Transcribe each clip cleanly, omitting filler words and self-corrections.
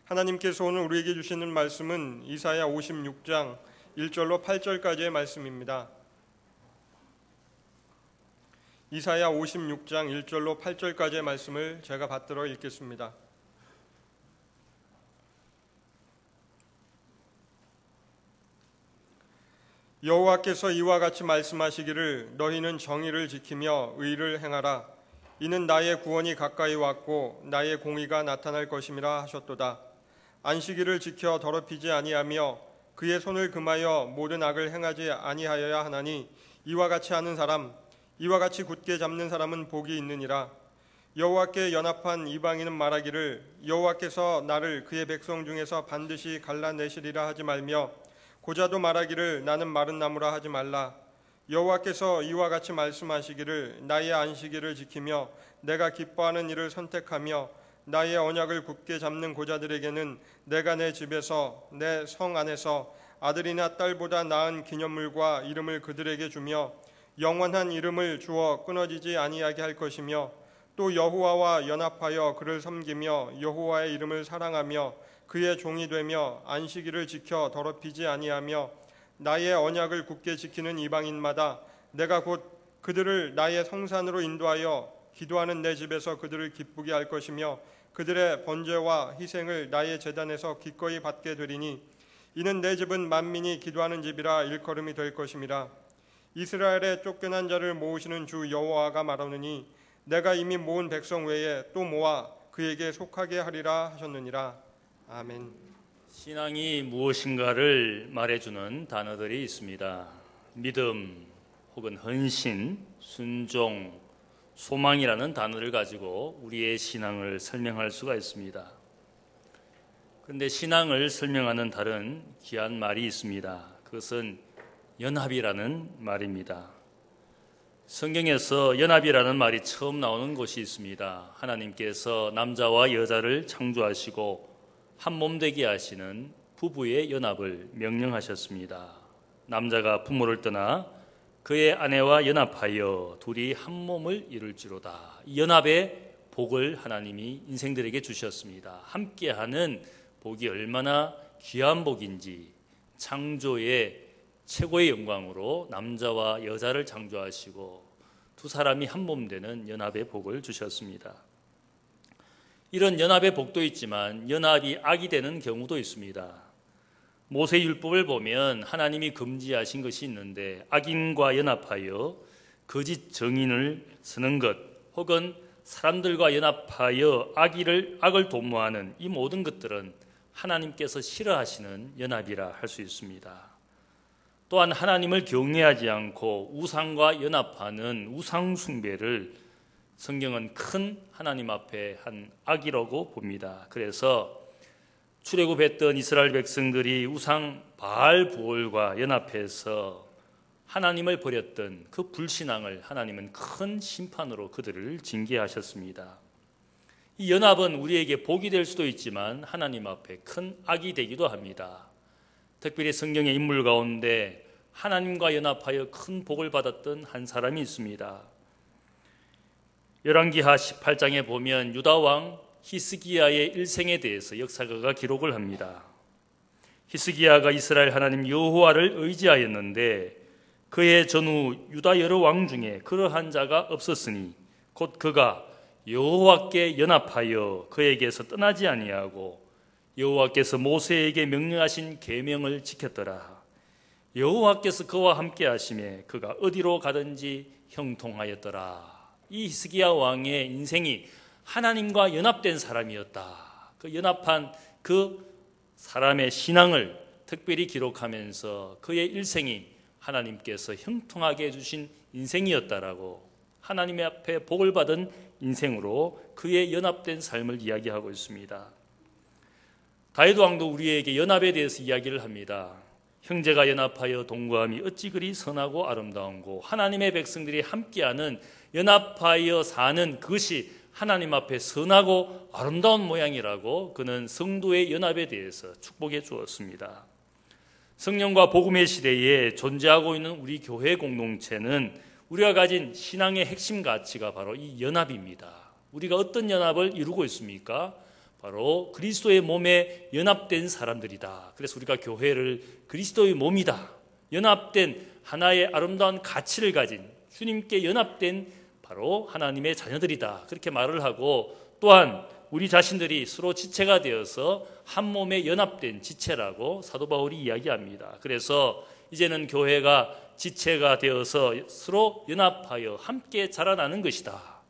하나님께서 오늘 우리에게 주시는 말씀은 이사야 56장 1절로 8절까지의 말씀입니다. 이사야 56장 1절로 8절까지의 말씀을 제가 받들어 읽겠습니다. 여호와께서 이와 같이 말씀하시기를 너희는 정의를 지키며 의를 행하라. 이는 나의 구원이 가까이 왔고 나의 공의가 나타날 것임이라 하셨도다. 안식일을 지켜 더럽히지 아니하며 그의 손을 금하여 모든 악을 행하지 아니하여야 하나니 이와 같이 하는 사람, 이와 같이 굳게 잡는 사람은 복이 있느니라. 여호와께 연합한 이방인은 말하기를 여호와께서 나를 그의 백성 중에서 반드시 갈라내시리라 하지 말며 고자도 말하기를 나는 마른 나무라 하지 말라. 여호와께서 이와 같이 말씀하시기를 나의 안식일을 지키며 내가 기뻐하는 일을 선택하며 나의 언약을 굳게 잡는 고자들에게는 내가 내 집에서 내 성 안에서 아들이나 딸보다 나은 기념물과 이름을 그들에게 주며 영원한 이름을 주어 끊어지지 아니하게 할 것이며 또 여호와와 연합하여 그를 섬기며 여호와의 이름을 사랑하며 그의 종이 되며 안식일을 지켜 더럽히지 아니하며 나의 언약을 굳게 지키는 이방인마다 내가 곧 그들을 나의 성산으로 인도하여 기도하는 내 집에서 그들을 기쁘게 할 것이며 그들의 번제와 희생을 나의 제단에서 기꺼이 받게 되리니 이는 내 집은 만민이 기도하는 집이라 일컬음이 될 것임이라. 이스라엘의 쫓겨난 자를 모으시는 주 여호와가 말하느니 내가 이미 모은 백성 외에 또 모아 그에게 속하게 하리라 하셨느니라. 아멘. 신앙이 무엇인가를 말해주는 단어들이 있습니다. 믿음 혹은 헌신, 순종, 소망이라는 단어를 가지고 우리의 신앙을 설명할 수가 있습니다. 그런데 신앙을 설명하는 다른 귀한 말이 있습니다. 그것은 연합이라는 말입니다. 성경에서 연합이라는 말이 처음 나오는 곳이 있습니다. 하나님께서 남자와 여자를 창조하시고 한 몸 되게 하시는 부부의 연합을 명령하셨습니다. 남자가 부모를 떠나 그의 아내와 연합하여 둘이 한 몸을 이룰지로다. 이 연합의 복을 하나님이 인생들에게 주셨습니다. 함께하는 복이 얼마나 귀한 복인지 창조의 최고의 영광으로 남자와 여자를 창조하시고 두 사람이 한 몸 되는 연합의 복을 주셨습니다. 이런 연합의 복도 있지만 연합이 악이 되는 경우도 있습니다. 모세율법을 보면 하나님이 금지하신 것이 있는데 악인과 연합하여 거짓 증인을 쓰는 것 혹은 사람들과 연합하여 악을 도모하는 이 모든 것들은 하나님께서 싫어하시는 연합이라 할 수 있습니다. 또한 하나님을 경외하지 않고 우상과 연합하는 우상 숭배를 성경은 큰 하나님 앞에 한 악이라고 봅니다. 그래서 출애굽했던 이스라엘 백성들이 우상 바알 부올과 연합해서 하나님을 버렸던 그 불신앙을 하나님은 큰 심판으로 그들을 징계하셨습니다. 이 연합은 우리에게 복이 될 수도 있지만 하나님 앞에 큰 악이 되기도 합니다. 특별히 성경의 인물 가운데 하나님과 연합하여 큰 복을 받았던 한 사람이 있습니다. 열왕기하 18장에 보면 유다 왕 히스기야의 일생에 대해서 역사가가 기록을 합니다. 히스기야가 이스라엘 하나님 여호와를 의지하였는데 그의 전후 유다 여러 왕 중에 그러한 자가 없었으니 곧 그가 여호와께 연합하여 그에게서 떠나지 아니하고 여호와께서 모세에게 명령하신 계명을 지켰더라. 여호와께서 그와 함께 하심에 그가 어디로 가든지 형통하였더라. 이 히스기야 왕의 인생이 하나님과 연합된 사람이었다. 그 연합한 그 사람의 신앙을 특별히 기록하면서 그의 일생이 하나님께서 형통하게 해주신 인생이었다라고 하나님의 앞에 복을 받은 인생으로 그의 연합된 삶을 이야기하고 있습니다. 다윗 왕도 우리에게 연합에 대해서 이야기를 합니다. 형제가 연합하여 동거함이 어찌 그리 선하고 아름다운고 하나님의 백성들이 함께하는 연합하여 사는 그것이 하나님 앞에 선하고 아름다운 모양이라고 그는 성도의 연합에 대해서 축복해 주었습니다. 성령과 복음의 시대에 존재하고 있는 우리 교회 공동체는 우리가 가진 신앙의 핵심 가치가 바로 이 연합입니다. 우리가 어떤 연합을 이루고 있습니까? 바로 그리스도의 몸에 연합된 사람들이다. 그래서 우리가 교회를 그리스도의 몸이다, 연합된 하나의 아름다운 가치를 가진 주님께 연합된 바로 하나님의 자녀들이다, 그렇게 말을 하고, 또한 우리 자신들이 서로 지체가 되어서 한 몸에 연합된 지체라고 사도 바울이 이야기합니다. 그래서 이제는 교회가 지체가 되어서 서로 연합하여 함께 자라나는 것이다.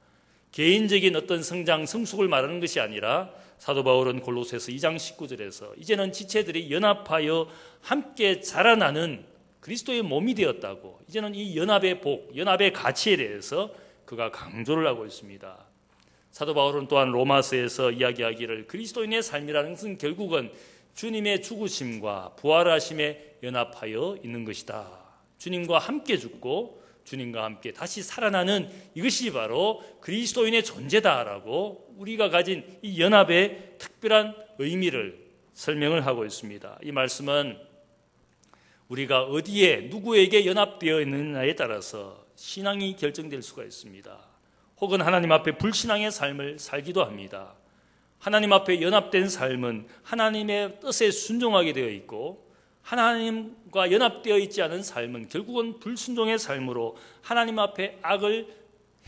개인적인 어떤 성장, 성숙을 말하는 것이 아니라 사도 바울은 골로새서 2장 19절에서 이제는 지체들이 연합하여 함께 자라나는 그리스도의 몸이 되었다고, 이제는 이 연합의 복, 연합의 가치에 대해서 그가 강조를 하고 있습니다. 사도 바울은 또한 로마서에서 이야기하기를 그리스도인의 삶이라는 것은 결국은 주님의 죽으심과 부활하심에 연합하여 있는 것이다. 주님과 함께 죽고 주님과 함께 다시 살아나는 이것이 바로 그리스도인의 존재다라고 우리가 가진 이 연합의 특별한 의미를 설명을 하고 있습니다. 이 말씀은 우리가 어디에 누구에게 연합되어 있느냐에 따라서 신앙이 결정될 수가 있습니다. 혹은 하나님 앞에 불신앙의 삶을 살기도 합니다. 하나님 앞에 연합된 삶은 하나님의 뜻에 순종하게 되어 있고, 하나님과 연합되어 있지 않은 삶은 결국은 불순종의 삶으로 하나님 앞에 악을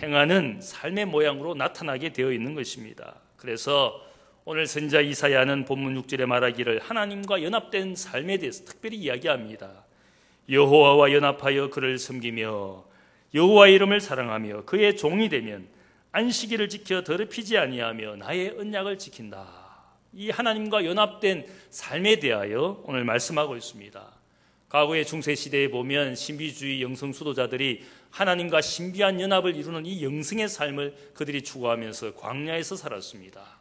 행하는 삶의 모양으로 나타나게 되어 있는 것입니다. 그래서 오늘 선지자 이사야는 본문 6절에 말하기를 하나님과 연합된 삶에 대해서 특별히 이야기합니다. 여호와와 연합하여 그를 섬기며 여호와의 이름을 사랑하며 그의 종이 되면 안식일을 지켜 더럽히지 아니하며 나의 언약을 지킨다. 이 하나님과 연합된 삶에 대하여 오늘 말씀하고 있습니다. 과거의 중세시대에 보면 신비주의 영성 수도자들이 하나님과 신비한 연합을 이루는 이 영성의 삶을 그들이 추구하면서 광야에서 살았습니다.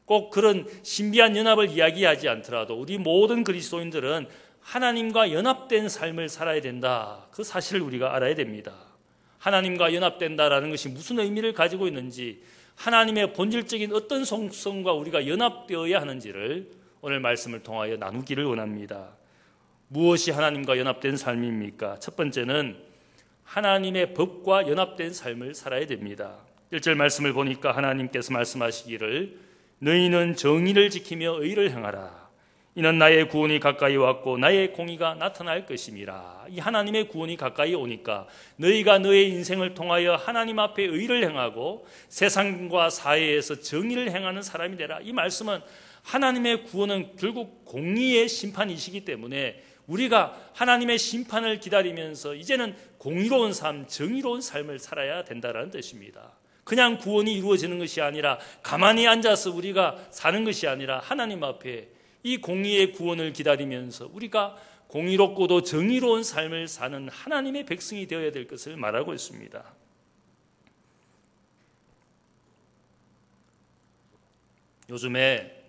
꼭 그런 신비한 연합을 이야기하지 않더라도 우리 모든 그리스도인들은 하나님과 연합된 삶을 살아야 된다, 그 사실을 우리가 알아야 됩니다. 하나님과 연합된다라는 것이 무슨 의미를 가지고 있는지, 하나님의 본질적인 어떤 속성과 우리가 연합되어야 하는지를 오늘 말씀을 통하여 나누기를 원합니다. 무엇이 하나님과 연합된 삶입니까? 첫 번째는 하나님의 법과 연합된 삶을 살아야 됩니다. 1절 말씀을 보니까 하나님께서 말씀하시기를 너희는 정의를 지키며 의를 행하라. 이는 나의 구원이 가까이 왔고 나의 공의가 나타날 것임이라. 이 하나님의 구원이 가까이 오니까 너희가 너의 인생을 통하여 하나님 앞에 의를 행하고 세상과 사회에서 정의를 행하는 사람이 되라. 이 말씀은 하나님의 구원은 결국 공의의 심판이시기 때문에 우리가 하나님의 심판을 기다리면서 이제는 공의로운 삶, 정의로운 삶을 살아야 된다는 뜻입니다. 그냥 구원이 이루어지는 것이 아니라 가만히 앉아서 우리가 사는 것이 아니라 하나님 앞에 이 공의의 구원을 기다리면서 우리가 공의롭고도 정의로운 삶을 사는 하나님의 백성이 되어야 될 것을 말하고 있습니다. 요즘에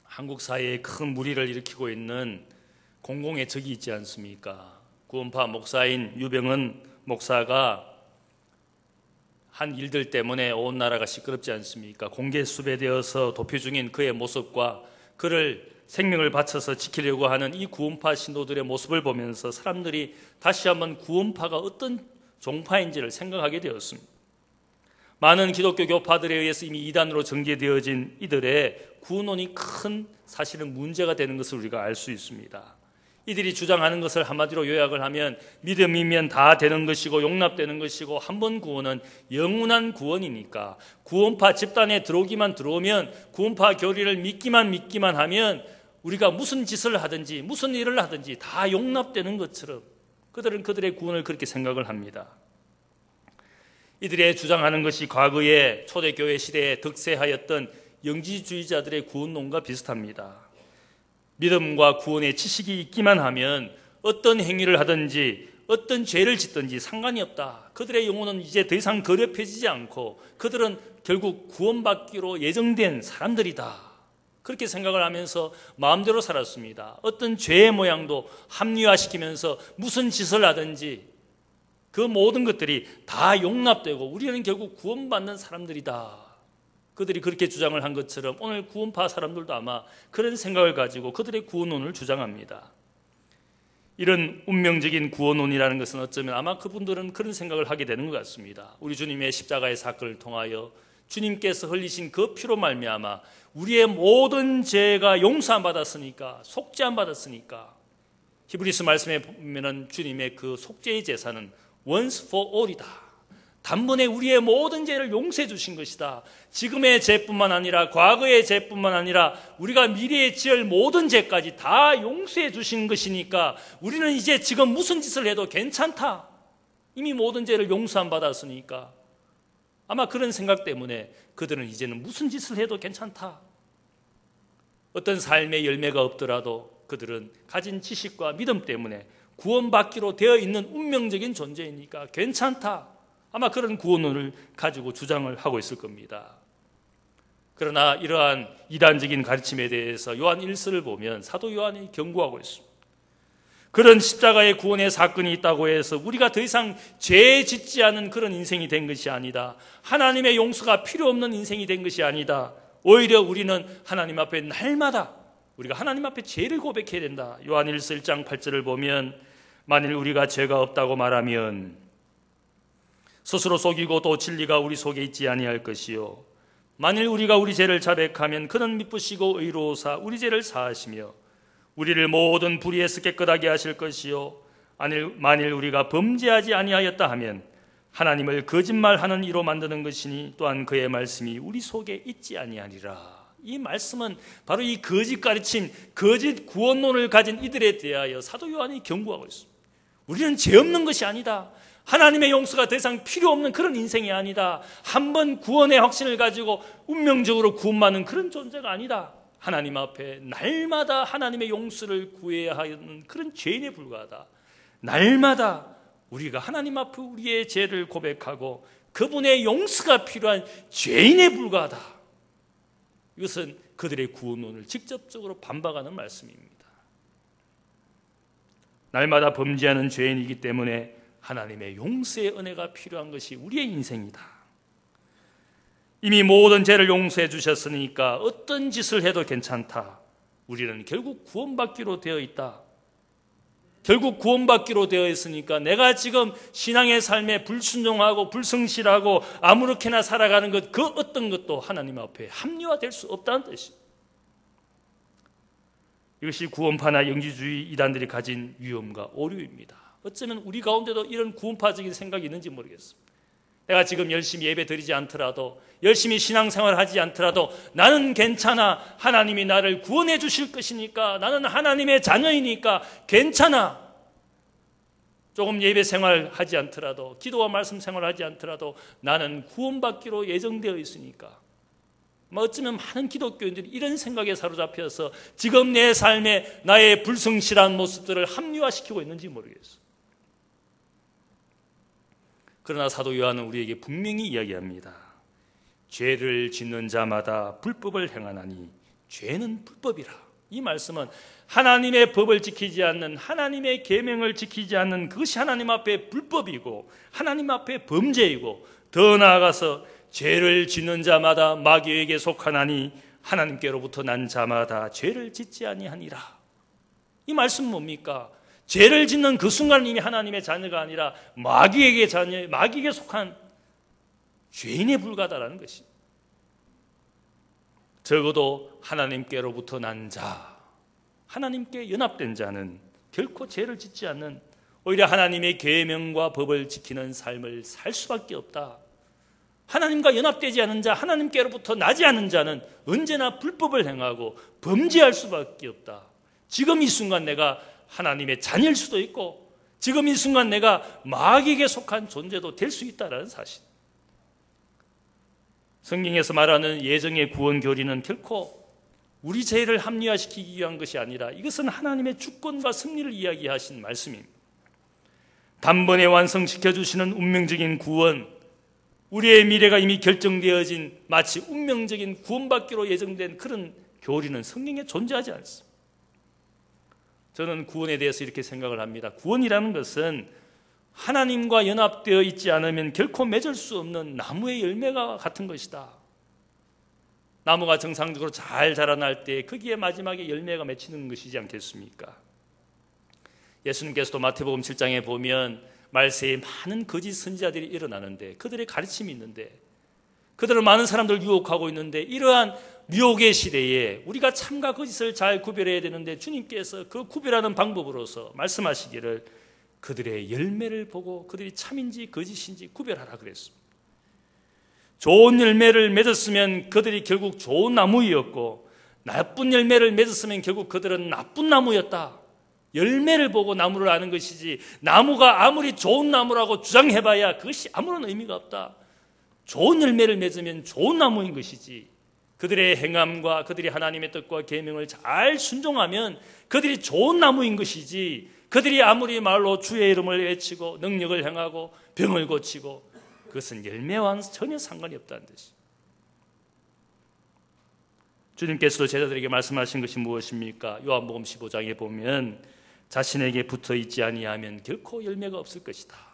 한국 사회에 큰 무리를 일으키고 있는 공공의 적이 있지 않습니까? 구원파 목사인 유병은 목사가 한 일들 때문에 온 나라가 시끄럽지 않습니까? 공개 수배되어서 도피 중인 그의 모습과 그를 생명을 바쳐서 지키려고 하는 이 구원파 신도들의 모습을 보면서 사람들이 다시 한번 구원파가 어떤 종파인지를 생각하게 되었습니다. 많은 기독교 교파들에 의해서 이미 이단으로 전개되어진 이들의 구원론이 큰 사실은 문제가 되는 것을 우리가 알 수 있습니다. 이들이 주장하는 것을 한마디로 요약을 하면 믿음이면 다 되는 것이고 용납되는 것이고 한 번 구원은 영원한 구원이니까 구원파 집단에 들어오면 구원파 교리를 믿기만 하면 우리가 무슨 짓을 하든지 무슨 일을 하든지 다 용납되는 것처럼 그들은 그들의 구원을 그렇게 생각을 합니다. 이들의 주장하는 것이 과거의 초대교회 시대에 득세하였던 영지주의자들의 구원론과 비슷합니다. 믿음과 구원의 지식이 있기만 하면 어떤 행위를 하든지 어떤 죄를 짓든지 상관이 없다. 그들의 영혼은 이제 더 이상 더럽혀지지 않고 그들은 결국 구원받기로 예정된 사람들이다. 그렇게 생각을 하면서 마음대로 살았습니다. 어떤 죄의 모양도 합리화시키면서 무슨 짓을 하든지 그 모든 것들이 다 용납되고 우리는 결국 구원받는 사람들이다. 그들이 그렇게 주장을 한 것처럼 오늘 구원파 사람들도 아마 그런 생각을 가지고 그들의 구원론을 주장합니다. 이런 운명적인 구원론이라는 것은 어쩌면 아마 그분들은 그런 생각을 하게 되는 것 같습니다. 우리 주님의 십자가의 사건을 통하여 주님께서 흘리신 그 피로 말미암아 우리의 모든 죄가 용서 안 받았으니까, 속죄 안 받았으니까, 히브리서 말씀에 보면은 주님의 그 속죄의 제사는 once for all이다. 단번에 우리의 모든 죄를 용서해 주신 것이다. 지금의 죄뿐만 아니라 과거의 죄뿐만 아니라 우리가 미래에 지을 모든 죄까지 다 용서해 주신 것이니까 우리는 이제 지금 무슨 짓을 해도 괜찮다. 이미 모든 죄를 용서 안 받았으니까. 아마 그런 생각 때문에 그들은 이제는 무슨 짓을 해도 괜찮다. 어떤 삶의 열매가 없더라도 그들은 가진 지식과 믿음 때문에 구원받기로 되어 있는 운명적인 존재이니까 괜찮다. 아마 그런 구원론을 가지고 주장을 하고 있을 겁니다. 그러나 이러한 이단적인 가르침에 대해서 요한 1서를 보면 사도 요한이 경고하고 있습니다. 그런 십자가의 구원의 사건이 있다고 해서 우리가 더 이상 죄 짓지 않은 그런 인생이 된 것이 아니다. 하나님의 용서가 필요 없는 인생이 된 것이 아니다. 오히려 우리는 하나님 앞에 날마다 우리가 하나님 앞에 죄를 고백해야 된다. 요한 1서 1장 8절을 보면 만일 우리가 죄가 없다고 말하면 스스로 속이고 또 진리가 우리 속에 있지 아니할 것이요 만일 우리가 우리 죄를 자백하면 그는 미쁘시고 의로우사 우리 죄를 사하시며 우리를 모든 불의에서 깨끗하게 하실 것이요 만일 우리가 범죄하지 아니하였다 하면 하나님을 거짓말하는 이로 만드는 것이니 또한 그의 말씀이 우리 속에 있지 아니하리라. 이 말씀은 바로 이 거짓 가르침, 거짓 구원론을 가진 이들에 대하여 사도 요한이 경고하고 있습니다. 우리는 죄 없는 것이 아니다. 하나님의 용서가 더 이상 필요 없는 그런 인생이 아니다. 한번 구원의 확신을 가지고 운명적으로 구원받는 그런 존재가 아니다. 하나님 앞에 날마다 하나님의 용서를 구해야 하는 그런 죄인에 불과하다. 날마다 우리가 하나님 앞에 우리의 죄를 고백하고 그분의 용서가 필요한 죄인에 불과하다. 이것은 그들의 구원론을 직접적으로 반박하는 말씀입니다. 날마다 범죄하는 죄인이기 때문에 하나님의 용서의 은혜가 필요한 것이 우리의 인생이다. 이미 모든 죄를 용서해 주셨으니까 어떤 짓을 해도 괜찮다. 우리는 결국 구원받기로 되어 있다. 결국 구원받기로 되어 있으니까 내가 지금 신앙의 삶에 불순종하고 불성실하고 아무렇게나 살아가는 것, 그 어떤 것도 하나님 앞에 합리화될 수 없다는 뜻이에요. 이것이 구원파나 영지주의 이단들이 가진 위험과 오류입니다. 어쩌면 우리 가운데도 이런 구원파적인 생각이 있는지 모르겠습니다. 내가 지금 열심히 예배 드리지 않더라도, 열심히 신앙생활 하지 않더라도 나는 괜찮아. 하나님이 나를 구원해 주실 것이니까, 나는 하나님의 자녀이니까 괜찮아. 조금 예배 생활 하지 않더라도, 기도와 말씀 생활 하지 않더라도 나는 구원받기로 예정되어 있으니까. 어쩌면 많은 기독교인들이 이런 생각에 사로잡혀서 지금 내 삶에 나의 불성실한 모습들을 합리화시키고 있는지 모르겠어요. 그러나 사도 요한은 우리에게 분명히 이야기합니다. 죄를 짓는 자마다 불법을 행하나니 죄는 불법이라. 이 말씀은 하나님의 법을 지키지 않는, 하나님의 계명을 지키지 않는 그것이 하나님 앞에 불법이고 하나님 앞에 범죄이고, 더 나아가서 죄를 짓는 자마다 마귀에게 속하나니 하나님께로부터 난 자마다 죄를 짓지 아니하니라. 이 말씀은 뭡니까? 죄를 짓는 그 순간 이미 하나님의 자녀가 아니라 마귀에게 속한 죄인에 불과하다는 것이. 적어도 하나님께로부터 난 자, 하나님께 연합된 자는 결코 죄를 짓지 않는, 오히려 하나님의 계명과 법을 지키는 삶을 살 수밖에 없다. 하나님과 연합되지 않은 자, 하나님께로부터 나지 않은 자는 언제나 불법을 행하고 범죄할 수밖에 없다. 지금 이 순간 내가 하나님의 자녀일 수도 있고, 지금 이 순간 내가 마귀에게 속한 존재도 될 수 있다는 사실. 성경에서 말하는 예정의 구원 교리는 결코 우리 죄를 합리화시키기 위한 것이 아니라 이것은 하나님의 주권과 승리를 이야기하신 말씀입니다. 단번에 완성시켜 주시는 운명적인 구원, 우리의 미래가 이미 결정되어진 마치 운명적인 구원받기로 예정된 그런 교리는 성경에 존재하지 않습니다. 저는 구원에 대해서 이렇게 생각을 합니다. 구원이라는 것은 하나님과 연합되어 있지 않으면 결코 맺을 수 없는 나무의 열매가 같은 것이다. 나무가 정상적으로 잘 자라날 때 거기에 마지막에 열매가 맺히는 것이지 않겠습니까? 예수님께서도 마태복음 7장에 보면 말세에 많은 거짓 선지자들이 일어나는데 그들의 가르침이 있는데 그들은 많은 사람들을 유혹하고 있는데 이러한 유혹의 시대에 우리가 참과 거짓을 잘 구별해야 되는데 주님께서 그 구별하는 방법으로서 말씀하시기를 그들의 열매를 보고 그들이 참인지 거짓인지 구별하라 그랬습니다. 좋은 열매를 맺었으면 그들이 결국 좋은 나무이었고 나쁜 열매를 맺었으면 결국 그들은 나쁜 나무였다. 열매를 보고 나무를 아는 것이지 나무가 아무리 좋은 나무라고 주장해봐야 그것이 아무런 의미가 없다. 좋은 열매를 맺으면 좋은 나무인 것이지 그들의 행함과 그들이 하나님의 뜻과 계명을 잘 순종하면 그들이 좋은 나무인 것이지 그들이 아무리 말로 주의 이름을 외치고 능력을 행하고 병을 고치고 그것은 열매와는 전혀 상관이 없다는 뜻이에요. 주님께서도 제자들에게 말씀하신 것이 무엇입니까? 요한복음 15장에 보면 자신에게 붙어있지 아니하면 결코 열매가 없을 것이다.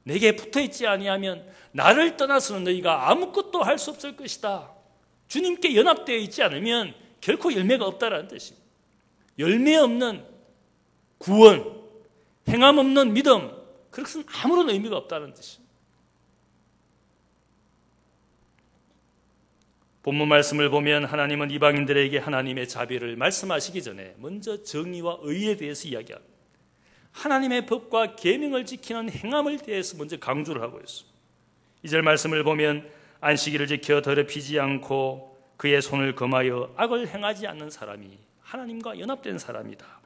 내게 붙어있지 아니하면 나를 떠나서는 너희가 아무것도 할 수 없을 것이다. 주님께 연합되어 있지 않으면 결코 열매가 없다라는 뜻입니다. 열매 없는 구원, 행함 없는 믿음, 그것은 아무런 의미가 없다는 뜻입니다. 본문 말씀을 보면 하나님은 이방인들에게 하나님의 자비를 말씀하시기 전에 먼저 정의와 의에 대해서 이야기합니다. 하나님의 법과 계명을 지키는 행함을 대해서 먼저 강조를 하고 있습니다. 2절 말씀을 보면 안식일을 지켜 더럽히지 않고 그의 손을 금하여 악을 행하지 않는 사람이 하나님과 연합된 사람이다.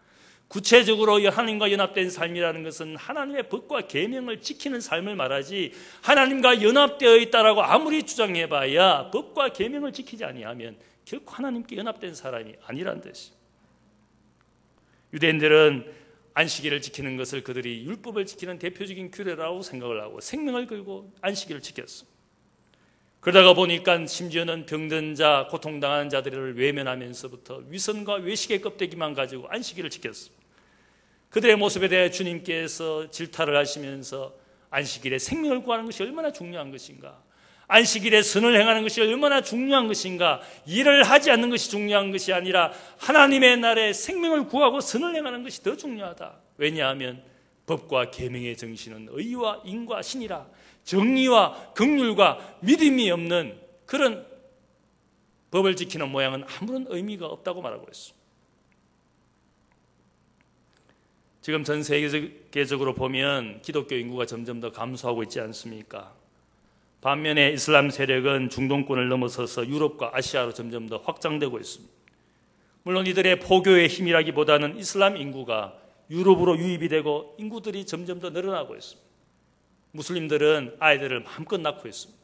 구체적으로 하나님과 연합된 삶이라는 것은 하나님의 법과 계명을 지키는 삶을 말하지 하나님과 연합되어 있다라고 아무리 주장해봐야 법과 계명을 지키지 아니하면 결코 하나님께 연합된 사람이 아니란 뜻이에요. 유대인들은 안식일을 지키는 것을 그들이 율법을 지키는 대표적인 규례라고 생각을 하고 생명을 걸고 안식일을 지켰습니다. 그러다가 보니까 심지어는 병든 자, 고통당하는 자들을 외면하면서부터 위선과 외식의 껍데기만 가지고 안식일을 지켰습니다. 그들의 모습에 대해 주님께서 질타를 하시면서 안식일에 생명을 구하는 것이 얼마나 중요한 것인가, 안식일에 선을 행하는 것이 얼마나 중요한 것인가, 일을 하지 않는 것이 중요한 것이 아니라 하나님의 날에 생명을 구하고 선을 행하는 것이 더 중요하다. 왜냐하면 법과 계명의 정신은 의와 인과 신이라 정의와 긍휼과 믿음이 없는 그런 법을 지키는 모양은 아무런 의미가 없다고 말하고 있습니다. 지금 전 세계적으로 보면 기독교 인구가 점점 더 감소하고 있지 않습니까? 반면에 이슬람 세력은 중동권을 넘어서서 유럽과 아시아로 점점 더 확장되고 있습니다. 물론 이들의 포교의 힘이라기보다는 이슬람 인구가 유럽으로 유입이 되고 인구들이 점점 더 늘어나고 있습니다. 무슬림들은 아이들을 마음껏 낳고 있습니다.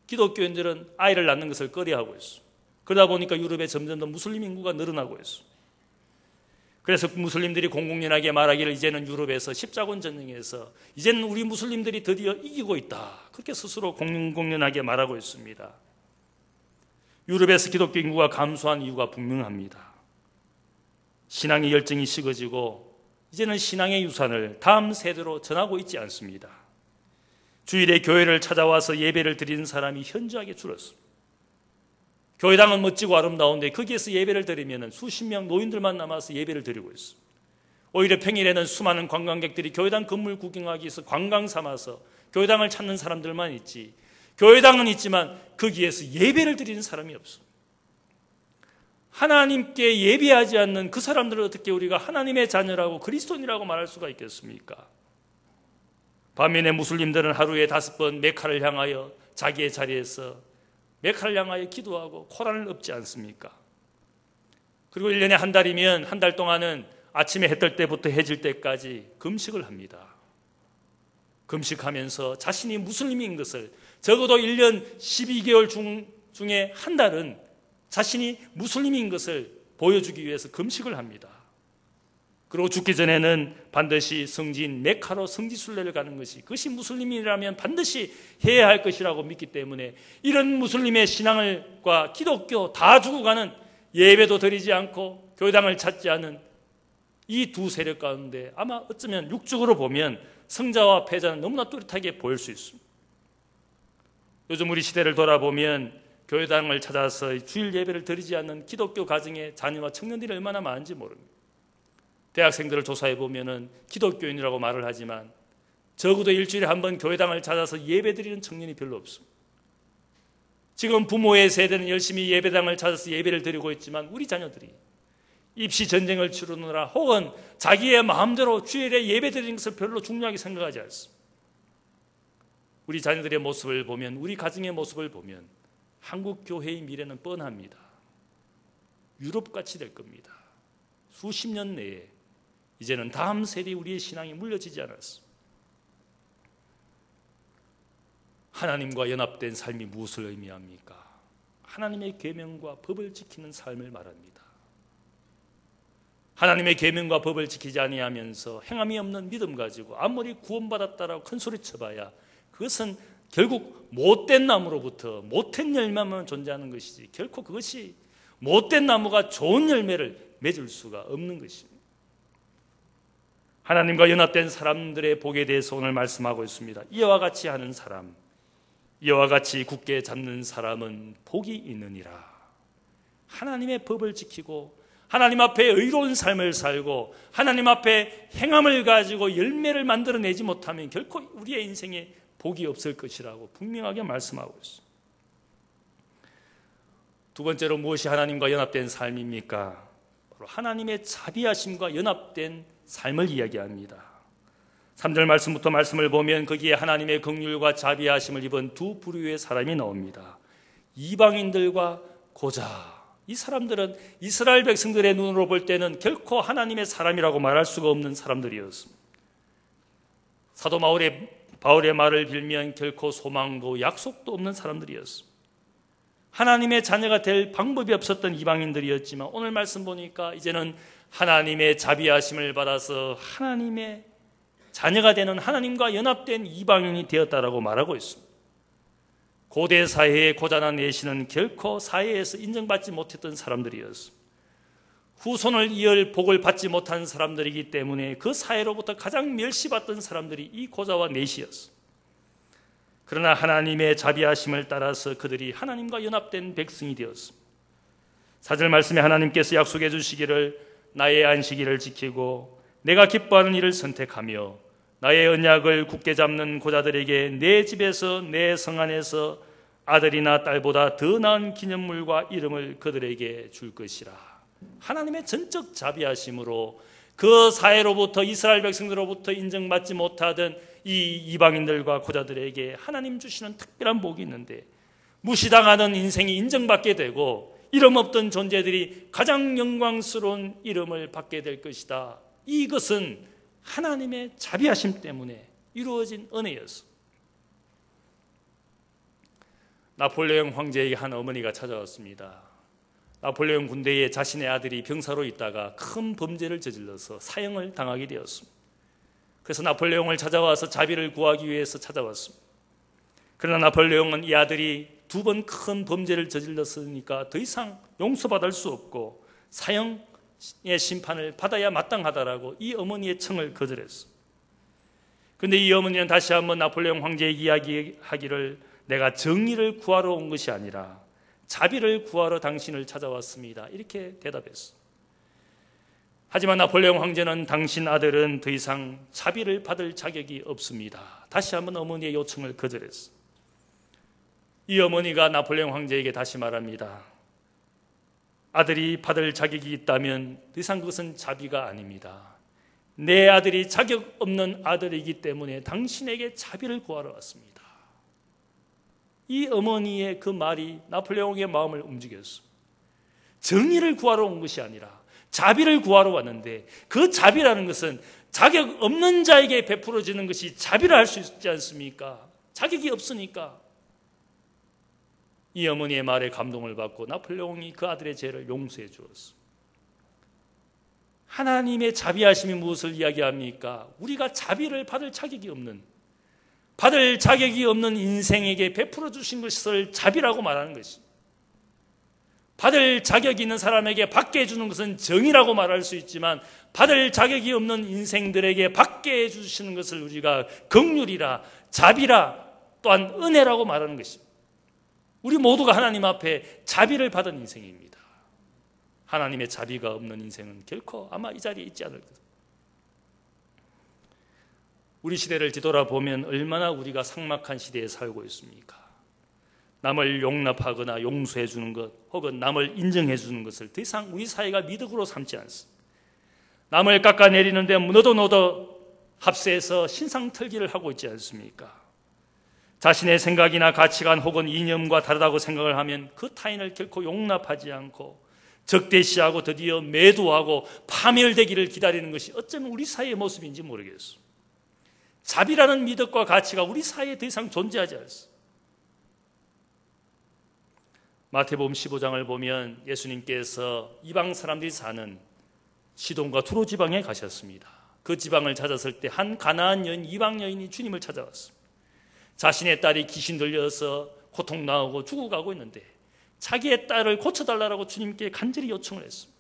기독교인들은 아이를 낳는 것을 꺼려하고 있습니다. 그러다 보니까 유럽에 점점 더 무슬림 인구가 늘어나고 있습니다. 그래서 무슬림들이 공공연하게 말하기를 이제는 유럽에서 십자군 전쟁에서 이제는 우리 무슬림들이 드디어 이기고 있다. 그렇게 스스로 공공연하게 말하고 있습니다. 유럽에서 기독교 인구가 감소한 이유가 분명합니다. 신앙의 열정이 식어지고 이제는 신앙의 유산을 다음 세대로 전하고 있지 않습니다. 주일에 교회를 찾아와서 예배를 드리는 사람이 현저하게 줄었습니다. 교회당은 멋지고 아름다운데 거기에서 예배를 드리면 수십 명 노인들만 남아서 예배를 드리고 있습니다. 오히려 평일에는 수많은 관광객들이 교회당 건물 구경하기 위해서 관광 삼아서 교회당을 찾는 사람들만 있지, 교회당은 있지만 거기에서 예배를 드리는 사람이 없습니다. 하나님께 예배하지 않는 그 사람들을 어떻게 우리가 하나님의 자녀라고 그리스도인이라고 말할 수가 있겠습니까? 반면에 무슬림들은 하루에 5번 메카를 향하여 자기의 자리에서 메카를 향하여 기도하고 코란을 읊지 않습니까? 그리고 1년에 한 달이면 한 달 동안은 아침에 해 뜰 때부터 해질 때까지 금식을 합니다. 금식하면서 자신이 무슬림인 것을 적어도 1년 12개월 중에 한 달은 자신이 무슬림인 것을 보여주기 위해서 금식을 합니다. 그리고 죽기 전에는 반드시 성지인 메카로 성지순례를 가는 것이, 그것이 무슬림이라면 반드시 해야 할 것이라고 믿기 때문에 이런 무슬림의 신앙과 기독교 다 주고 가는, 예배도 드리지 않고 교회당을 찾지 않은 이 두 세력 가운데 아마 어쩌면 육적으로 보면 성자와 패자는 너무나 뚜렷하게 보일 수 있습니다. 요즘 우리 시대를 돌아보면 교회당을 찾아서 주일 예배를 드리지 않는 기독교 가정의 자녀와 청년들이 얼마나 많은지 모릅니다. 대학생들을 조사해 보면은 기독교인이라고 말을 하지만 적어도 일주일에 한 번 교회당을 찾아서 예배드리는 청년이 별로 없습니다. 지금 부모의 세대는 열심히 예배당을 찾아서 예배를 드리고 있지만 우리 자녀들이 입시 전쟁을 치르느라 혹은 자기의 마음대로 주일에 예배 드리는 것을 별로 중요하게 생각하지 않습니다. 우리 자녀들의 모습을 보면, 우리 가정의 모습을 보면 한국 교회의 미래는 뻔합니다. 유럽같이 될 겁니다. 수십 년 내에 이제는 다음 세대에 우리의 신앙이 물려지지 않았습니다. 하나님과 연합된 삶이 무엇을 의미합니까? 하나님의 계명과 법을 지키는 삶을 말합니다. 하나님의 계명과 법을 지키지 아니하면서 행함이 없는 믿음 가지고 아무리 구원받았다라고 큰 소리 쳐봐야 그것은 결국 못된 나무로부터 못된 열매만 존재하는 것이지 결코 그것이 못된 나무가 좋은 열매를 맺을 수가 없는 것입니다. 하나님과 연합된 사람들의 복에 대해서 오늘 말씀하고 있습니다. 이와 같이 하는 사람, 이와 같이 굳게 잡는 사람은 복이 있느니라. 하나님의 법을 지키고 하나님 앞에 의로운 삶을 살고 하나님 앞에 행함을 가지고 열매를 만들어내지 못하면 결코 우리의 인생에 복이 없을 것이라고 분명하게 말씀하고 있습니다. 두 번째로 무엇이 하나님과 연합된 삶입니까? 바로 하나님의 자비하심과 연합된 삶을 이야기합니다. 3절 말씀부터 말씀을 보면 거기에 하나님의 긍휼과 자비하심을 입은 두 부류의 사람이 나옵니다. 이방인들과 고자. 이 사람들은 이스라엘 백성들의 눈으로 볼 때는 결코 하나님의 사람이라고 말할 수가 없는 사람들이었습니다. 사도 바울의 말을 빌면 결코 소망도 약속도 없는 사람들이었습니다. 하나님의 자녀가 될 방법이 없었던 이방인들이었지만 오늘 말씀 보니까 이제는 하나님의 자비하심을 받아서 하나님의 자녀가 되는 하나님과 연합된 이방인이 되었다라고 말하고 있습니다. 고대 사회의 고자나 내시는 결코 사회에서 인정받지 못했던 사람들이었습니다. 후손을 이을 복을 받지 못한 사람들이기 때문에 그 사회로부터 가장 멸시받던 사람들이 이 고자와 내시였습니다. 그러나 하나님의 자비하심을 따라서 그들이 하나님과 연합된 백성이 되었습니다. 4절 말씀에 하나님께서 약속해 주시기를 나의 안식일을 지키고 내가 기뻐하는 일을 선택하며 나의 언약을 굳게 잡는 고자들에게 내 집에서 내 성 안에서 아들이나 딸보다 더 나은 기념물과 이름을 그들에게 줄 것이라. 하나님의 전적 자비하심으로 그 사회로부터 이스라엘 백성들로부터 인정받지 못하던 이 이방인들과 고자들에게 하나님 주시는 특별한 복이 있는데 무시당하는 인생이 인정받게 되고 이름 없던 존재들이 가장 영광스러운 이름을 받게 될 것이다. 이것은 하나님의 자비하심 때문에 이루어진 은혜였습니다. 나폴레옹 황제에게 한 어머니가 찾아왔습니다. 나폴레옹 군대에 자신의 아들이 병사로 있다가 큰 범죄를 저질러서 사형을 당하게 되었습니다. 그래서 나폴레옹을 찾아와서 자비를 구하기 위해서 찾아왔습니다. 그러나 나폴레옹은 이 아들이 2번 큰 범죄를 저질렀으니까 더 이상 용서받을 수 없고 사형의 심판을 받아야 마땅하다라고 이 어머니의 청을 거절했습니다. 그런데 이 어머니는 다시 한번 나폴레옹 황제에게 이야기하기를 내가 정의를 구하러 온 것이 아니라 자비를 구하러 당신을 찾아왔습니다. 이렇게 대답했습니다. 하지만 나폴레옹 황제는 당신 아들은 더 이상 자비를 받을 자격이 없습니다. 다시 한번 어머니의 요청을 거절했습니다. 이 어머니가 나폴레옹 황제에게 다시 말합니다. 아들이 받을 자격이 있다면 더 이상 그것은 자비가 아닙니다. 내 아들이 자격 없는 아들이기 때문에 당신에게 자비를 구하러 왔습니다. 이 어머니의 그 말이 나폴레옹의 마음을 움직였습니다. 정의를 구하러 온 것이 아니라 자비를 구하러 왔는데 그 자비라는 것은 자격 없는 자에게 베풀어지는 것이 자비를 할 수 있지 않습니까? 자격이 없으니까. 이 어머니의 말에 감동을 받고 나폴레옹이 그 아들의 죄를 용서해 주었습니다. 하나님의 자비하심이 무엇을 이야기합니까? 우리가 자비를 받을 자격이 없는 인생에게 베풀어 주신 것을 자비라고 말하는 것입니다. 받을 자격이 있는 사람에게 받게 해주는 것은 정의라고 말할 수 있지만 받을 자격이 없는 인생들에게 받게 해주시는 것을 우리가 긍휼이라 자비라 또한 은혜라고 말하는 것입니다. 우리 모두가 하나님 앞에 자비를 받은 인생입니다. 하나님의 자비가 없는 인생은 결코 아마 이 자리에 있지 않을 것입니다. 우리 시대를 뒤돌아보면 얼마나 우리가 삭막한 시대에 살고 있습니까? 남을 용납하거나 용서해 주는 것 혹은 남을 인정해 주는 것을 더 이상 우리 사회가 미덕으로 삼지 않습니다. 남을 깎아내리는데 너도 합세해서 신상털기를 하고 있지 않습니까? 자신의 생각이나 가치관 혹은 이념과 다르다고 생각을 하면 그 타인을 결코 용납하지 않고 적대시하고 드디어 매도하고 파멸되기를 기다리는 것이 어쩌면 우리 사회의 모습인지 모르겠습니다. 자비라는 미덕과 가치가 우리 사회에 더 이상 존재하지 않습니다. 마태복음 15장을 보면 예수님께서 이방 사람들이 사는 시돈과 두로 지방에 가셨습니다. 그 지방을 찾았을 때 한 가나안 여인, 이방 여인이 주님을 찾아왔습니다. 자신의 딸이 귀신 들려서 고통당하고 죽어가고 있는데 자기의 딸을 고쳐달라고 주님께 간절히 요청을 했습니다.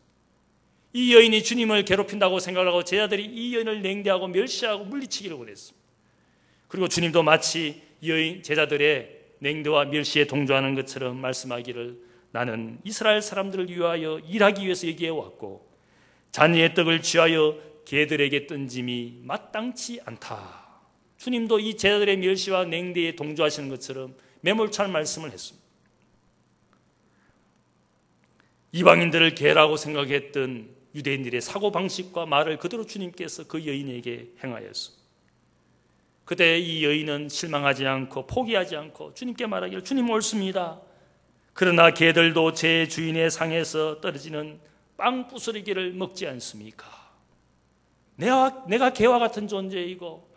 이 여인이 주님을 괴롭힌다고 생각하고 제자들이 이 여인을 냉대하고 멸시하고 물리치기를 원했습니다. 그리고 주님도 마치 여인 제자들의 냉대와 멸시에 동조하는 것처럼 말씀하기를 나는 이스라엘 사람들을 위하여 일하기 위해서 여기에 왔고 잔이의 떡을 취하여 개들에게 던짐이 마땅치 않다. 주님도 이 제자들의 멸시와 냉대에 동조하시는 것처럼 매몰찬 말씀을 했습니다. 이방인들을 개라고 생각했던 유대인들의 사고방식과 말을 그대로 주님께서 그 여인에게 행하였습니다. 그때 이 여인은 실망하지 않고 포기하지 않고 주님께 말하기를 주님 옳습니다. 그러나 개들도 제 주인의 상에서 떨어지는 빵 부스러기를 먹지 않습니까? 내가 개와 같은 존재이고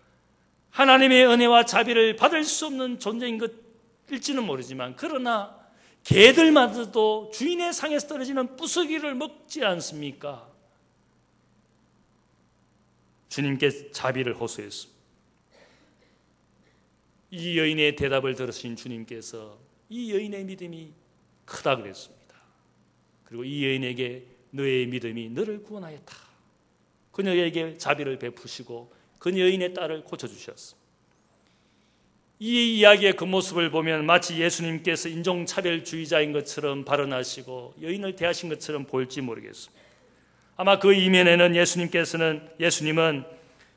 하나님의 은혜와 자비를 받을 수 없는 존재인 것일지는 모르지만 그러나 개들마저도 주인의 상에서 떨어지는 부스러기를 먹지 않습니까? 주님께 자비를 호소했습니다. 이 여인의 대답을 들으신 주님께서 이 여인의 믿음이 크다 그랬습니다. 그리고 이 여인에게 너의 믿음이 너를 구원하였다. 그녀에게 자비를 베푸시고 그 여인의 딸을 고쳐주셨습니다. 이 이야기의 그 모습을 보면 마치 예수님께서 인종차별주의자인 것처럼 발언하시고 여인을 대하신 것처럼 보일지 모르겠습니다. 아마 그 이면에는 예수님은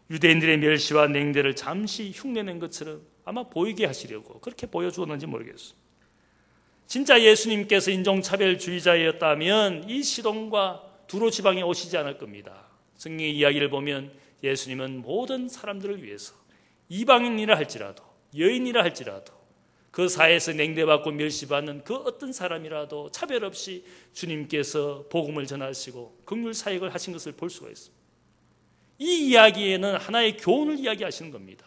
유대인들의 멸시와 냉대를 잠시 흉내낸 것처럼 아마 보이게 하시려고 그렇게 보여주었는지 모르겠습니다. 진짜 예수님께서 인종차별주의자였다면 이 시돈과 두로 지방에 오시지 않을 겁니다. 성경의 이야기를 보면 예수님은 모든 사람들을 위해서 이방인이라 할지라도 여인이라 할지라도 그 사회에서 냉대받고 멸시받는 그 어떤 사람이라도 차별 없이 주님께서 복음을 전하시고 긍휼 사역을 하신 것을 볼 수가 있습니다. 이 이야기에는 하나의 교훈을 이야기하시는 겁니다.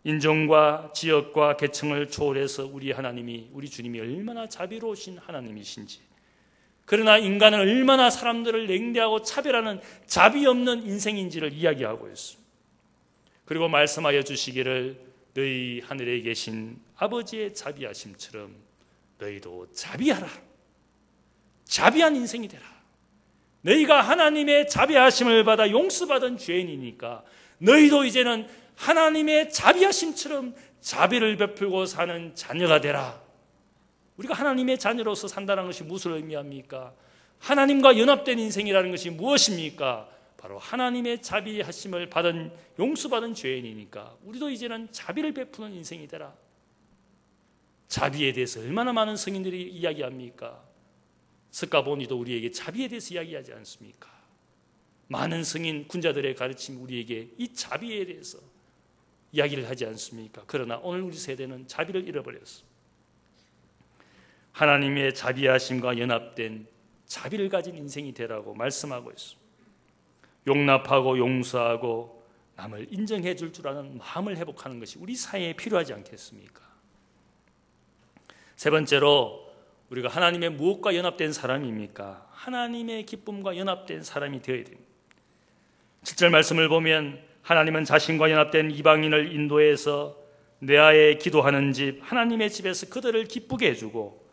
인종과 지역과 계층을 초월해서 우리 하나님이, 우리 주님이 얼마나 자비로우신 하나님이신지, 그러나 인간은 얼마나 사람들을 냉대하고 차별하는 자비 없는 인생인지를 이야기하고 있습니다. 그리고 말씀하여 주시기를 너희 하늘에 계신 아버지의 자비하심처럼 너희도 자비하라. 자비한 인생이 되라. 너희가 하나님의 자비하심을 받아 용서받은 죄인이니까 너희도 이제는 하나님의 자비하심처럼 자비를 베풀고 사는 자녀가 되라. 우리가 하나님의 자녀로서 산다는 것이 무엇을 의미합니까? 하나님과 연합된 인생이라는 것이 무엇입니까? 바로 하나님의 자비하심을 받은 용서받은 죄인이니까 우리도 이제는 자비를 베푸는 인생이 되라. 자비에 대해서 얼마나 많은 성인들이 이야기합니까? 스가보니도 우리에게 자비에 대해서 이야기하지 않습니까? 많은 성인 군자들의 가르침이 우리에게 이 자비에 대해서 이야기를 하지 않습니까? 그러나 오늘 우리 세대는 자비를 잃어버렸습니다. 하나님의 자비하심과 연합된 자비를 가진 인생이 되라고 말씀하고 있습니다. 용납하고 용서하고 남을 인정해 줄 줄 아는 마음을 회복하는 것이 우리 사회에 필요하지 않겠습니까? 세 번째로 우리가 하나님의 무엇과 연합된 사람입니까? 하나님의 기쁨과 연합된 사람이 되어야 됩니다. 7절 말씀을 보면 하나님은 자신과 연합된 이방인을 인도해서 뇌하에 기도하는 집 하나님의 집에서 그들을 기쁘게 해주고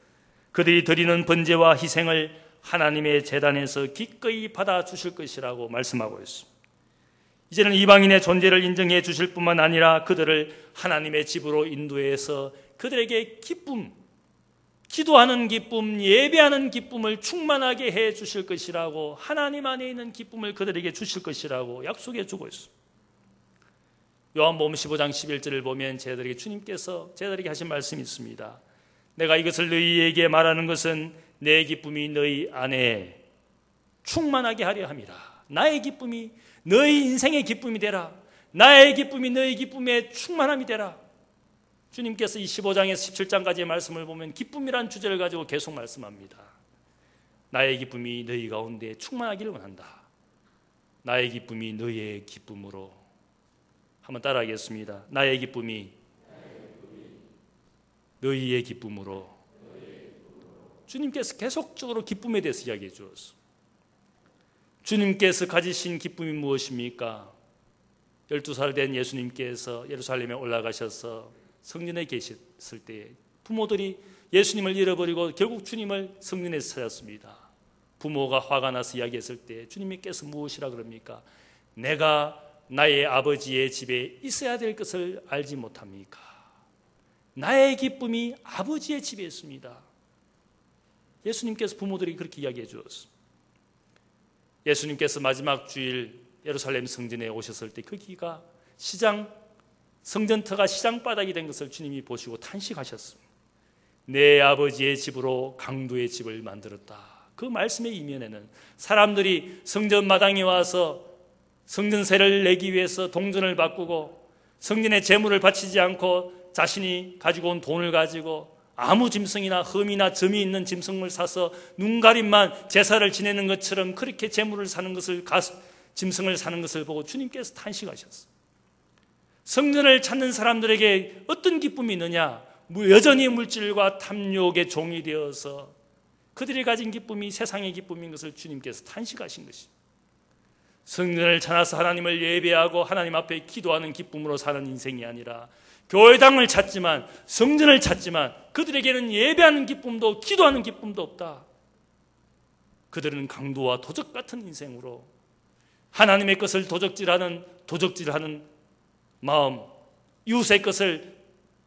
그들이 드리는 번제와 희생을 하나님의 제단에서 기꺼이 받아주실 것이라고 말씀하고 있습니다. 이제는 이방인의 존재를 인정해 주실 뿐만 아니라 그들을 하나님의 집으로 인도해서 그들에게 기쁨, 기도하는 기쁨, 예배하는 기쁨을 충만하게 해 주실 것이라고, 하나님 안에 있는 기쁨을 그들에게 주실 것이라고 약속해 주고 있습니다. 요한복음 15장 11절을 보면 저희들에게 주님께서 저희들에게 하신 말씀이 있습니다. 내가 이것을 너희에게 말하는 것은 내 기쁨이 너희 안에 충만하게 하려 함이라. 나의 기쁨이 너희 인생의 기쁨이 되라. 나의 기쁨이 너희 기쁨의 충만함이 되라. 주님께서 이 15장에서 17장까지의 말씀을 보면 기쁨이란 주제를 가지고 계속 말씀합니다. 나의 기쁨이 너희 가운데 충만하기를 원한다. 나의 기쁨이 너희의 기쁨으로. 한번 따라하겠습니다. 나의 기쁨이 너희의 기쁨으로. 주님께서 계속적으로 기쁨에 대해서 이야기해 주었습니다. 주님께서 가지신 기쁨이 무엇입니까? 12살 된 예수님께서 예루살렘에 올라가셔서 성전에 계셨을 때 부모들이 예수님을 잃어버리고 결국 주님을 성전에서 찾았습니다. 부모가 화가 나서 이야기했을 때 주님께서 무엇이라 그럽니까? 내가 나의 아버지의 집에 있어야 될 것을 알지 못합니까? 나의 기쁨이 아버지의 집에 있습니다. 예수님께서 부모들이 그렇게 이야기해 주었습니다. 예수님께서 마지막 주일 예루살렘 성전에 오셨을 때 거기가 성전터가 시장바닥이 된 것을 주님이 보시고 탄식하셨습니다. 내 아버지의 집으로 강도의 집을 만들었다. 그 말씀의 이면에는 사람들이 성전 마당에 와서 성전세를 내기 위해서 동전을 바꾸고 성전에 재물을 바치지 않고 자신이 가지고 온 돈을 가지고 아무 짐승이나 흠이나 점이 있는 짐승을 사서 눈가림만 제사를 지내는 것처럼 그렇게 재물을 사는 것을 짐승을 사는 것을 보고 주님께서 탄식하셨어요. 성전을 찾는 사람들에게 어떤 기쁨이 있느냐? 여전히 물질과 탐욕의 종이 되어서 그들이 가진 기쁨이 세상의 기쁨인 것을 주님께서 탄식하신 것입니다. 성전을 찾아서 하나님을 예배하고 하나님 앞에 기도하는 기쁨으로 사는 인생이 아니라 교회당을 찾지만 성전을 찾지만 그들에게는 예배하는 기쁨도 기도하는 기쁨도 없다. 그들은 강도와 도적 같은 인생으로 하나님의 것을 도적질하는 마음, 이웃의 것을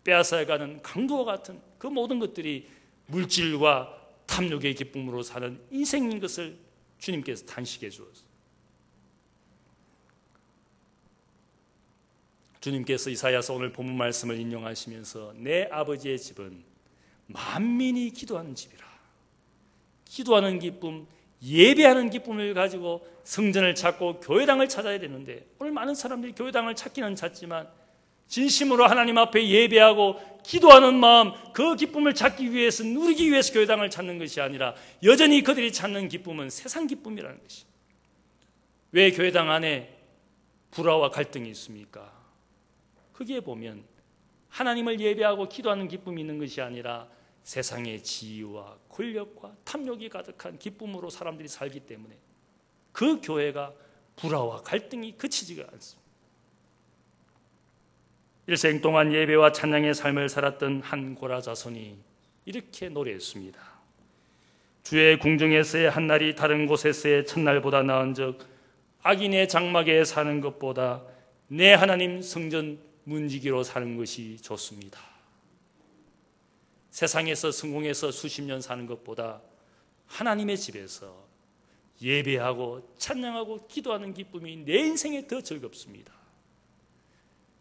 빼앗아가는 강도와 같은 그 모든 것들이 물질과 탐욕의 기쁨으로 사는 인생인 것을 주님께서 탄식해 주었습니다. 주님께서 이사야서 오늘 본문 말씀을 인용하시면서 내 아버지의 집은 만민이 기도하는 집이라. 기도하는 기쁨, 예배하는 기쁨을 가지고 성전을 찾고 교회당을 찾아야 되는데 오늘 많은 사람들이 교회당을 찾기는 찾지만 진심으로 하나님 앞에 예배하고 기도하는 마음, 그 기쁨을 찾기 위해서 누리기 위해서 교회당을 찾는 것이 아니라 여전히 그들이 찾는 기쁨은 세상 기쁨이라는 것입니다. 왜 교회당 안에 불화와 갈등이 있습니까? 거기에 보면 하나님을 예배하고 기도하는 기쁨이 있는 것이 아니라 세상의 지위와 권력과 탐욕이 가득한 기쁨으로 사람들이 살기 때문에 그 교회가 불화와 갈등이 그치지가 않습니다. 일생 동안 예배와 찬양의 삶을 살았던 한 고라 자손이 이렇게 노래했습니다. 주의 궁중에서의 한날이 다른 곳에서의 첫날보다 나은즉 악인의 장막에 사는 것보다 내 하나님 성전 문지기로 사는 것이 좋습니다. 세상에서 성공해서 수십 년 사는 것보다 하나님의 집에서 예배하고 찬양하고 기도하는 기쁨이 내 인생에 더 즐겁습니다.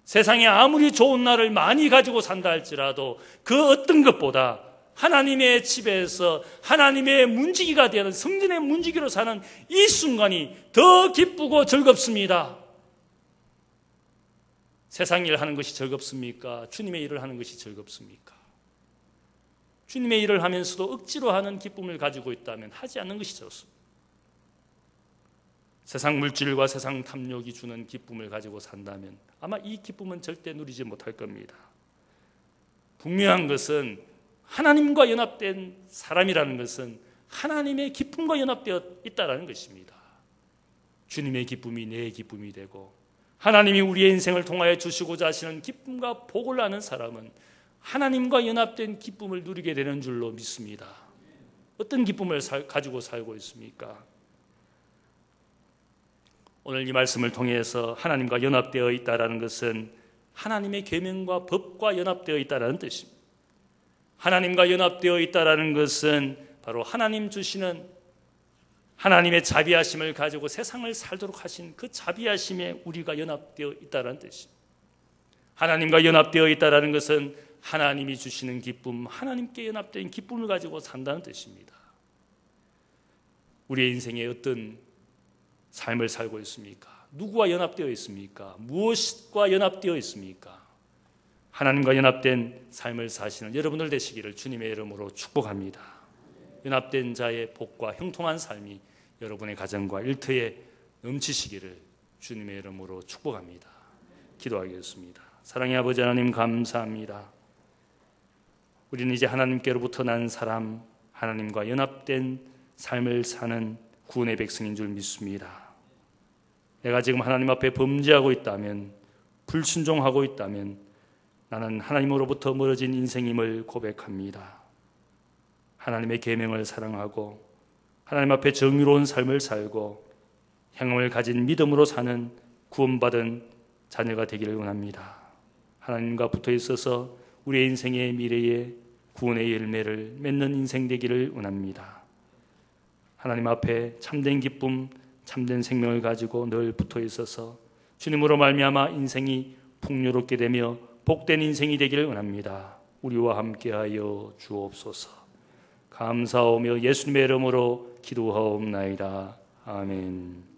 세상에 아무리 좋은 날을 많이 가지고 산다 할지라도 그 어떤 것보다 하나님의 집에서 하나님의 문지기가 되는 성전의 문지기로 사는 이 순간이 더 기쁘고 즐겁습니다. 세상 일을 하는 것이 즐겁습니까? 주님의 일을 하는 것이 즐겁습니까? 주님의 일을 하면서도 억지로 하는 기쁨을 가지고 있다면 하지 않는 것이 좋습니다. 세상 물질과 세상 탐욕이 주는 기쁨을 가지고 산다면 아마 이 기쁨은 절대 누리지 못할 겁니다. 분명한 것은 하나님과 연합된 사람이라는 것은 하나님의 기쁨과 연합되어 있다는 것입니다. 주님의 기쁨이 내 기쁨이 되고 하나님이 우리의 인생을 통하여 주시고자 하시는 기쁨과 복을 아는 사람은 하나님과 연합된 기쁨을 누리게 되는 줄로 믿습니다. 어떤 기쁨을 가지고 살고 있습니까? 오늘 이 말씀을 통해서 하나님과 연합되어 있다는 것은 하나님의 계명과 법과 연합되어 있다는 뜻입니다. 하나님과 연합되어 있다는 것은 바로 하나님 주시는 하나님의 자비하심을 가지고 세상을 살도록 하신 그 자비하심에 우리가 연합되어 있다는 뜻입니다. 하나님과 연합되어 있다는 것은 하나님이 주시는 기쁨, 하나님께 연합된 기쁨을 가지고 산다는 뜻입니다. 우리의 인생에 어떤 삶을 살고 있습니까? 누구와 연합되어 있습니까? 무엇과 연합되어 있습니까? 하나님과 연합된 삶을 사시는 여러분들 되시기를 주님의 이름으로 축복합니다. 연합된 자의 복과 형통한 삶이 여러분의 가정과 일터에 넘치시기를 주님의 이름으로 축복합니다. 기도하겠습니다. 사랑의 아버지 하나님, 감사합니다. 우리는 이제 하나님께로부터 난 사람, 하나님과 연합된 삶을 사는 구원의 백성인 줄 믿습니다. 내가 지금 하나님 앞에 범죄하고 있다면, 불순종하고 있다면 나는 하나님으로부터 멀어진 인생임을 고백합니다. 하나님의 계명을 사랑하고 하나님 앞에 정의로운 삶을 살고 향함을 가진 믿음으로 사는 구원받은 자녀가 되기를 원합니다. 하나님과 붙어 있어서 우리의 인생의 미래에 구원의 열매를 맺는 인생 되기를 원합니다. 하나님 앞에 참된 기쁨, 참된 생명을 가지고 늘 붙어 있어서 주님으로 말미암아 인생이 풍요롭게 되며 복된 인생이 되기를 원합니다. 우리와 함께하여 주옵소서. 감사하며 예수님의 이름으로 기도하옵나이다. 아멘.